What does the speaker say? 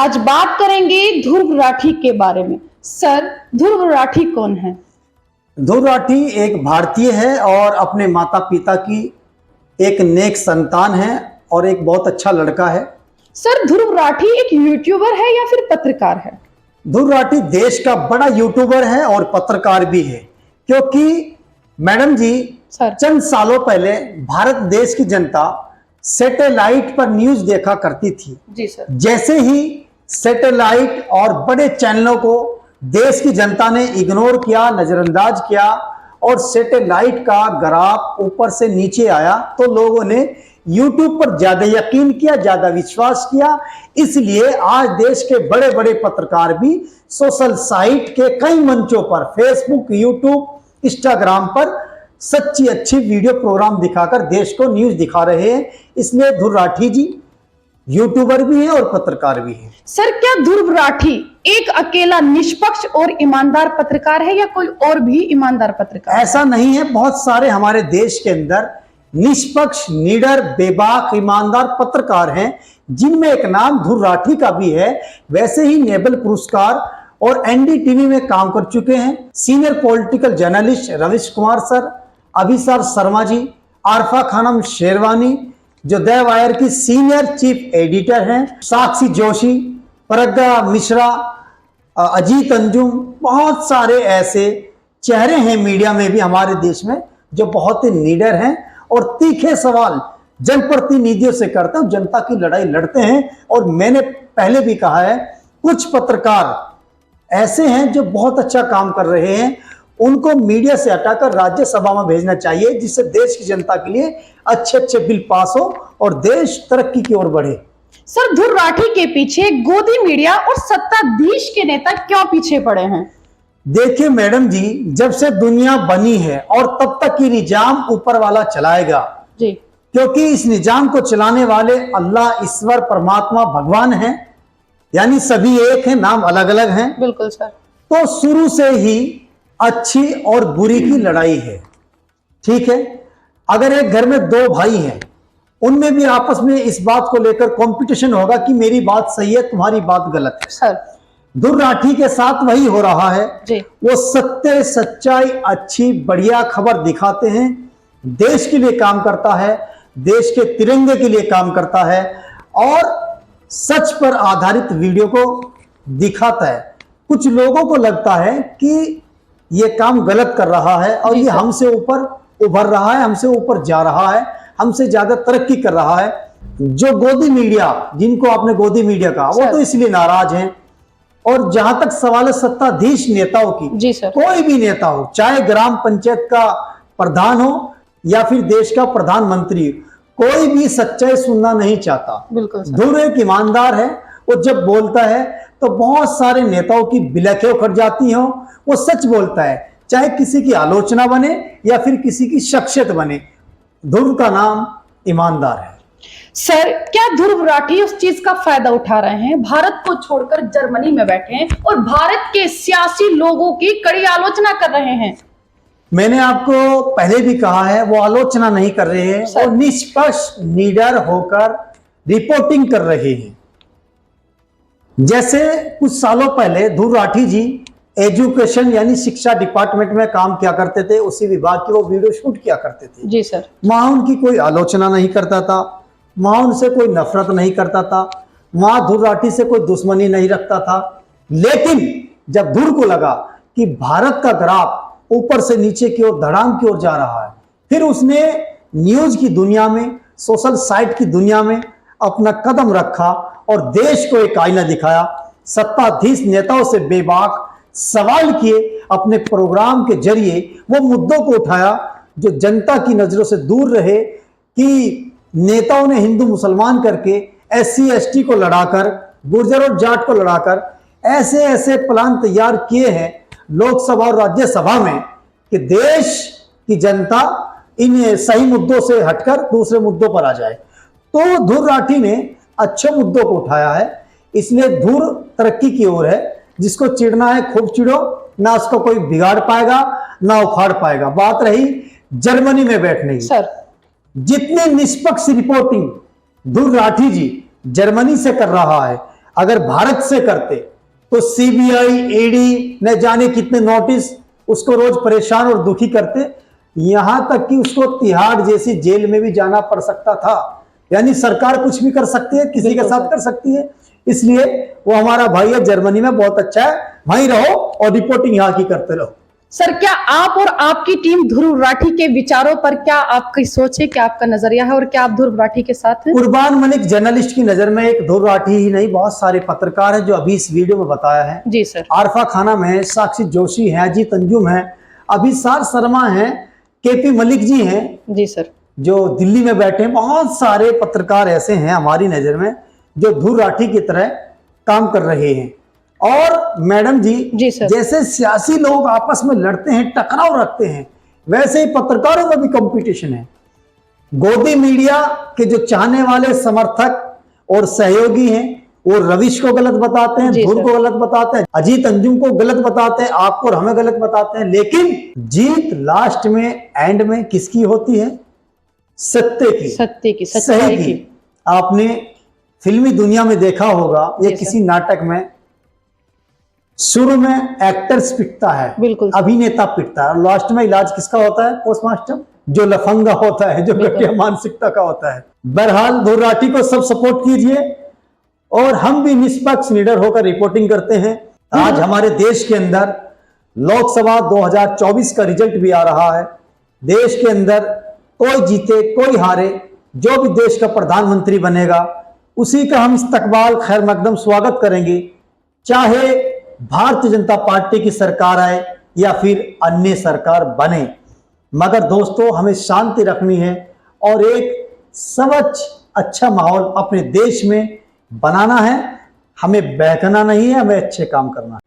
आज बात करेंगे ध्रुव राठी के बारे में। सर, ध्रुव राठी कौन है? ध्रुव राठी एक भारतीय है और अपने माता पिता की एक नेक संतान है और एक बहुत अच्छा लड़का है। सर, ध्रुव राठी एक यूट्यूबर है या फिर पत्रकार है? ध्रुव राठी देश का बड़ा यूट्यूबर है और पत्रकार भी है, क्योंकि मैडम जी सर, चंद सालों पहले भारत देश की जनता सैटेलाइट पर न्यूज देखा करती थी। जी सर। जैसे ही सैटेलाइट और बड़े चैनलों को देश की जनता ने इग्नोर किया, नजरअंदाज किया और सैटेलाइट का ग्राफ ऊपर से नीचे आया, तो लोगों ने यूट्यूब पर ज्यादा यकीन किया, ज्यादा विश्वास किया। इसलिए आज देश के बड़े बड़े पत्रकार भी सोशल साइट के कई मंचों पर, फेसबुक, यूट्यूब, इंस्टाग्राम पर सच्ची अच्छी वीडियो प्रोग्राम दिखाकर देश को न्यूज दिखा रहे हैं। इसलिए ध्रुव राठी जी यूट्यूबर भी है और पत्रकार भी है। सर, क्या ध्रुव राठी एक अकेला निष्पक्ष और ईमानदार पत्रकार है या कोई और भी ईमानदार पत्रकार? ऐसा नहीं है, बहुत सारे हमारे देश के अंदर निष्पक्ष, निडर, बेबाक, ईमानदार पत्रकार हैं, जिनमें एक नाम ध्रुव राठी का भी है। वैसे ही नोबेल पुरस्कार और एनडीटीवी में काम कर चुके हैं सीनियर पॉलिटिकल जर्नलिस्ट रविश कुमार सर, अभिसार शर्मा जी, आरफा खानम शेरवानी जो द वायर की सीनियर चीफ एडिटर हैं, साक्षी जोशी, प्रज्ञा मिश्रा, अजीत अंजुम, बहुत सारे ऐसे चेहरे हैं मीडिया में भी हमारे देश में जो बहुत ही निडर हैं और तीखे सवाल जनप्रतिनिधियों से करते हैं, जनता की लड़ाई लड़ते हैं। और मैंने पहले भी कहा है, कुछ पत्रकार ऐसे हैं जो बहुत अच्छा काम कर रहे हैं, उनको मीडिया से हटाकर राज्यसभा में भेजना चाहिए, जिससे देश की जनता के लिए अच्छे अच्छे बिल पास हो और देश तरक्की की ओर बढ़े। सर, ध्रुव राठी के पीछे गोदी मीडिया और सत्ताधीश के नेता क्यों पीछे पड़े हैं? देखिए मैडम जी, जब से दुनिया बनी है और तब तक की निजाम ऊपर वाला चलाएगा जी, क्योंकि इस निजाम को चलाने वाले अल्लाह, ईश्वर, परमात्मा, भगवान हैं, यानी सभी एक हैं, नाम अलग अलग हैं। बिल्कुल सर। तो शुरू से ही अच्छी और बुरी की लड़ाई है, ठीक है। अगर एक घर में दो भाई हैं, उनमें भी आपस में इस बात को लेकर कंपटीशन होगा कि मेरी बात सही है, तुम्हारी बात गलत है। सर, ध्रुव राठी के साथ वही हो रहा है जी। वो सत्य, सच्चाई, अच्छी बढ़िया खबर दिखाते हैं, देश के लिए काम करता है, देश के तिरंगे के लिए काम करता है और सच पर आधारित वीडियो को दिखाता है। कुछ लोगों को लगता है कि ये काम गलत कर रहा है और ये हमसे ऊपर उभर रहा है, हमसे ऊपर जा रहा है, हमसे ज्यादा तरक्की कर रहा है। जो गोदी मीडिया, जिनको आपने गोदी मीडिया कहा, वो तो इसलिए नाराज हैं। और जहां तक सवाल है सत्ताधीश नेताओं की, जी सर, कोई भी नेता हो, चाहे ग्राम पंचायत का प्रधान हो या फिर देश का प्रधानमंत्री, कोई भी सच्चाई सुनना नहीं चाहता। बिल्कुल सर। ध्रुव एक ईमानदार है, वो जब बोलता है तो बहुत सारे नेताओं की बिलखें उखड़ जाती हो। वो सच बोलता है, चाहे किसी की आलोचना बने या फिर किसी की शख्सियत बने। ध्रुव का नाम ईमानदार है। सर, क्या ध्रुव राठी उस चीज का फायदा उठा रहे हैं, भारत को छोड़कर जर्मनी में बैठे हैं और भारत के सियासी लोगों की कड़ी आलोचना कर रहे हैं? मैंने आपको पहले भी कहा है, वो आलोचना नहीं कर रहे हैं, वो निष्पक्ष, निडर होकर रिपोर्टिंग कर रहे हैं। जैसे कुछ सालों पहले ध्रुव राठी जी एजुकेशन यानी शिक्षा डिपार्टमेंट में काम किया करते थे, उसी विभाग की वो वीडियो शूट किया करते थे। जी सर। वहां उनकी कोई आलोचना नहीं करता था, वहां उनसे कोई नफरत नहीं करता था, वहां ध्रुव राठी से कोई दुश्मनी नहीं रखता था। लेकिन जब ध्रुव को लगा कि भारत का ग्राफ ऊपर से नीचे की ओर, धड़ाम की ओर जा रहा है, फिर उसने न्यूज की दुनिया में, सोशल साइट की दुनिया में अपना कदम रखा और देश को एक आईना दिखाया। सत्ताधीश नेताओं से बेबाक सवाल किए, अपने प्रोग्राम के जरिए वो मुद्दों को उठाया जो जनता की नजरों से दूर रहे। कि नेताओं ने हिंदू मुसलमान करके, SC ST को लड़ाकर, गुर्जर और जाट को लड़ाकर ऐसे ऐसे प्लान तैयार किए हैं लोकसभा और राज्यसभा में कि देश की जनता इन सही मुद्दों से हटकर दूसरे मुद्दों पर आ जाए। तो ध्रुव राठी ने अच्छे मुद्दों को उठाया है, इसलिए ध्रुव तरक्की की ओर है। जिसको चिढ़ना है खूब चिढ़ो, ना उसको कोई बिगाड़ पाएगा ना उखाड़ पाएगा। बात रही जर्मनी में बैठने की, सर, जितनी निष्पक्ष रिपोर्टिंग ध्रुव राठी जी जर्मनी से कर रहा है, अगर भारत से करते तो सीबीआई, ईडी न जाने कितने नोटिस उसको रोज परेशान और दुखी करते, यहां तक कि उसको तिहाड़ जैसी जेल में भी जाना पड़ सकता था। यानी सरकार कुछ भी कर सकती है, किसी के साथ कर सकती है। इसलिए वो हमारा भाई है जर्मनी में, बहुत अच्छा है, वहीं रहो और रिपोर्टिंग यहाँ की करते रहो। सर, क्या आप और आपकी टीम ध्रुव राठी के विचारों पर क्या आपकी सोच है, क्या आपका नजरिया है, और क्या आप ध्रुव राठी के साथ हैं? कुर्बान मलिक जर्नलिस्ट की नजर में एक ध्रुव राठी ही नहीं, बहुत सारे पत्रकार हैं जो अभी इस वीडियो में बताया है। जी सर। आरफा खानम है, साक्षी जोशी है, अजीत अंजुम है, अभिसार शर्मा है, केपी मलिक जी हैं जी सर, जो दिल्ली में बैठे हैं। बहुत सारे पत्रकार ऐसे हैं हमारी नजर में जो ध्रुव राठी की तरह काम कर रहे हैं। और मैडम जी सर। जैसे सियासी लोग आपस में लड़ते हैं, टकराव रखते हैं, वैसे ही पत्रकारों में भी कंपटीशन है। गोदी मीडिया के जो चाहने वाले समर्थक और सहयोगी हैं वो रविश को गलत बताते हैं, ध्रुव को गलत बताते हैं, अजीत अंजुम को गलत बताते हैं, आपको और हमें गलत बताते हैं। लेकिन जीत लास्ट में, एंड में किसकी होती है? सत्य की, सत्य की, सही की। आपने फिल्मी दुनिया में देखा होगा, ये किसी नाटक में शुरू में एक्टर्स पिटता है, बिल्कुल अभिनेता पिटता है, और लास्ट में इलाज किसका होता है? पोस्टमास्टर, जो लफंगा होता है, जो घटिया मानसिकता का होता है। बहरहाल ध्रुव राठी को सब सपोर्ट कीजिए और हम भी निष्पक्ष निडर होकर रिपोर्टिंग करते हैं। आज हमारे देश के अंदर लोकसभा 2024 का रिजल्ट भी आ रहा है। देश के अंदर कोई जीते कोई हारे, जो भी देश का प्रधानमंत्री बनेगा उसी का हम इस्तकबाल खैर मकदम स्वागत करेंगे, चाहे भारतीय जनता पार्टी की सरकार आए या फिर अन्य सरकार बने। मगर दोस्तों, हमें शांति रखनी है और एक स्वच्छ अच्छा माहौल अपने देश में बनाना है। हमें बहकना नहीं है, हमें अच्छे काम करना है।